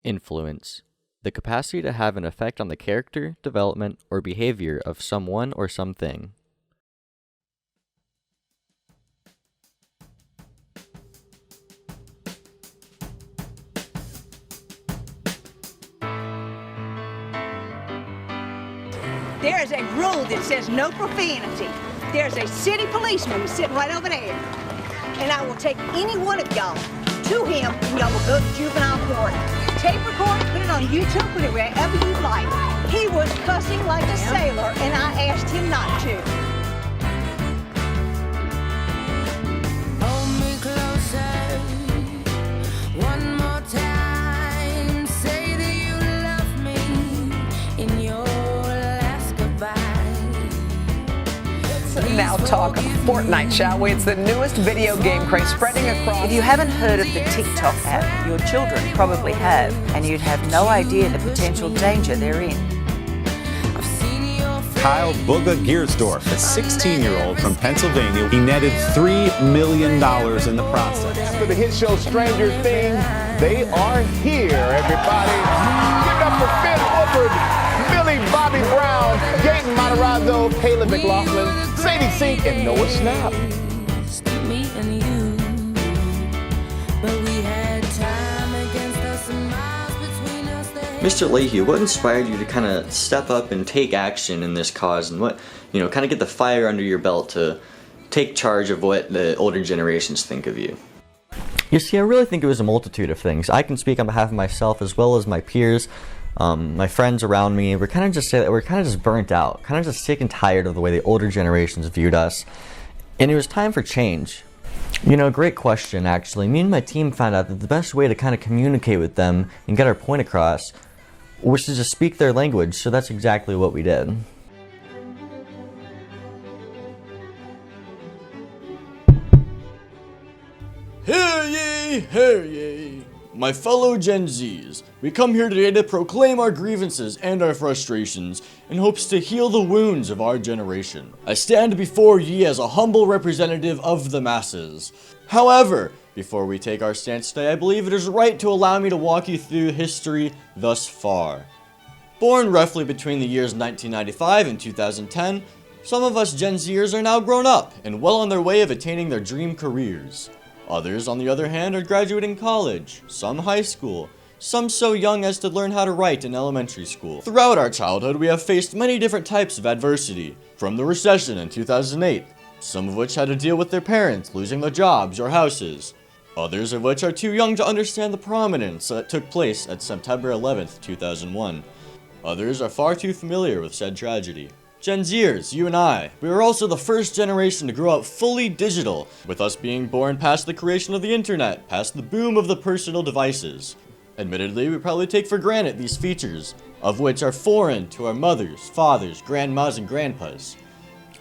Influence. The capacity to have an effect on the character, development, or behavior of someone or something. There is a rule that says no profanity. There's a city policeman sitting right over there. And I will take any one of y'all to him, and y'all will go to juvenile court. Tape record it, put it on YouTube, put it wherever you like. He was cussing like a sailor, and I asked him not to. Hold me closer, one more time. Say that you love me in your last goodbye. Now talk of Fortnite, shall we? It's the newest video game craze spreading across. If you haven't heard of the TikTok app, your children probably have, and you'd have no idea the potential danger they're in. Kyle Booga Giersdorf, a 16-year-old from Pennsylvania. He netted $3 million in the process. After the hit show Stranger Things, they are here, everybody. Give it up for Finn Woodward, Billy Bobby Brown, Gaten Matarazzo, Caleb McLaughlin, Sadie Sink, and Noah Schnapp. Me and you, but we had time against us and miles between us. Mr. Laehu, what inspired you to kind of step up and take action in this cause, and what, kind of get the fire under your belt to take charge of what the older generations think of you? You see, I really think it was a multitude of things. I can speak on behalf of myself as well as my peers, my friends around me. We're kind of just burnt out, kind of just sick and tired of the way the older generations viewed us, and it was time for change. Great question, actually. Me and my team found out that the best way to kind of communicate with them and get our point across was to just speak their language, so that's exactly what we did. Hear ye, my fellow Gen Zs. We come here today to proclaim our grievances and our frustrations in hopes to heal the wounds of our generation. I stand before ye as a humble representative of the masses. However, before we take our stance today, I believe it is right to allow me to walk you through history thus far. Born roughly between the years 1995 and 2010, some of us Gen Zers are now grown up and well on their way of attaining their dream careers. Others, on the other hand, are graduating college, some high school, some so young as to learn how to write in elementary school. Throughout our childhood, we have faced many different types of adversity, from the recession in 2008, some of which had to deal with their parents losing their jobs or houses, others of which are too young to understand the prominence that took place at September 11th, 2001. Others are far too familiar with said tragedy. Gen Zers, you and I, we were also the first generation to grow up fully digital, with us being born past the creation of the internet, past the boom of the personal devices. Admittedly, we probably take for granted these features, of which are foreign to our mothers, fathers, grandmas, and grandpas.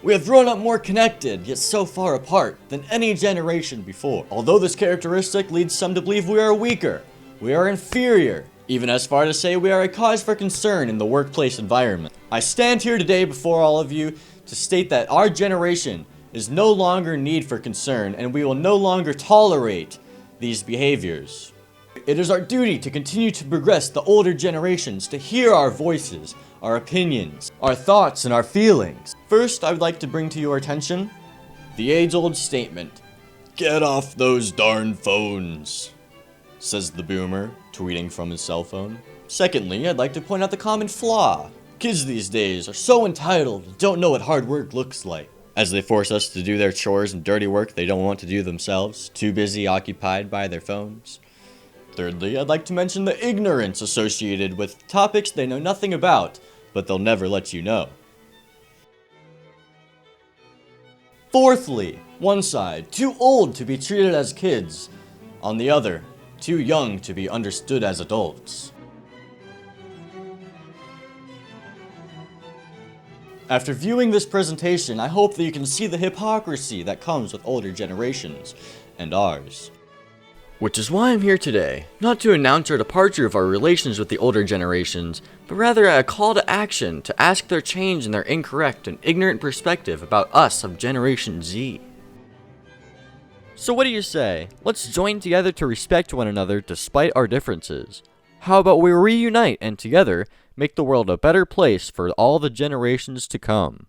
We have grown up more connected, yet so far apart, than any generation before. Although this characteristic leads some to believe we are weaker, we are inferior, even as far to say we are a cause for concern in the workplace environment. I stand here today before all of you to state that our generation is no longer need for concern, and we will no longer tolerate these behaviors. It is our duty to continue to progress the older generations, to hear our voices, our opinions, our thoughts, and our feelings. First, I would like to bring to your attention the age-old statement, "Get off those darn phones," says the boomer, tweeting from his cell phone. Secondly, I'd like to point out the common flaw. Kids these days are so entitled and don't know what hard work looks like, as they force us to do their chores and dirty work they don't want to do themselves, too busy occupied by their phones. Thirdly, I'd like to mention the ignorance associated with topics they know nothing about, but they'll never let you know. Fourthly, one side, too old to be treated as kids. On the other, too young to be understood as adults. After viewing this presentation, I hope that you can see the hypocrisy that comes with older generations, and ours. Which is why I'm here today, not to announce our departure of our relations with the older generations, but rather a call to action to ask their change in their incorrect and ignorant perspective about us of Generation Z. So what do you say? Let's join together to respect one another despite our differences. How about we reunite and together make the world a better place for all the generations to come?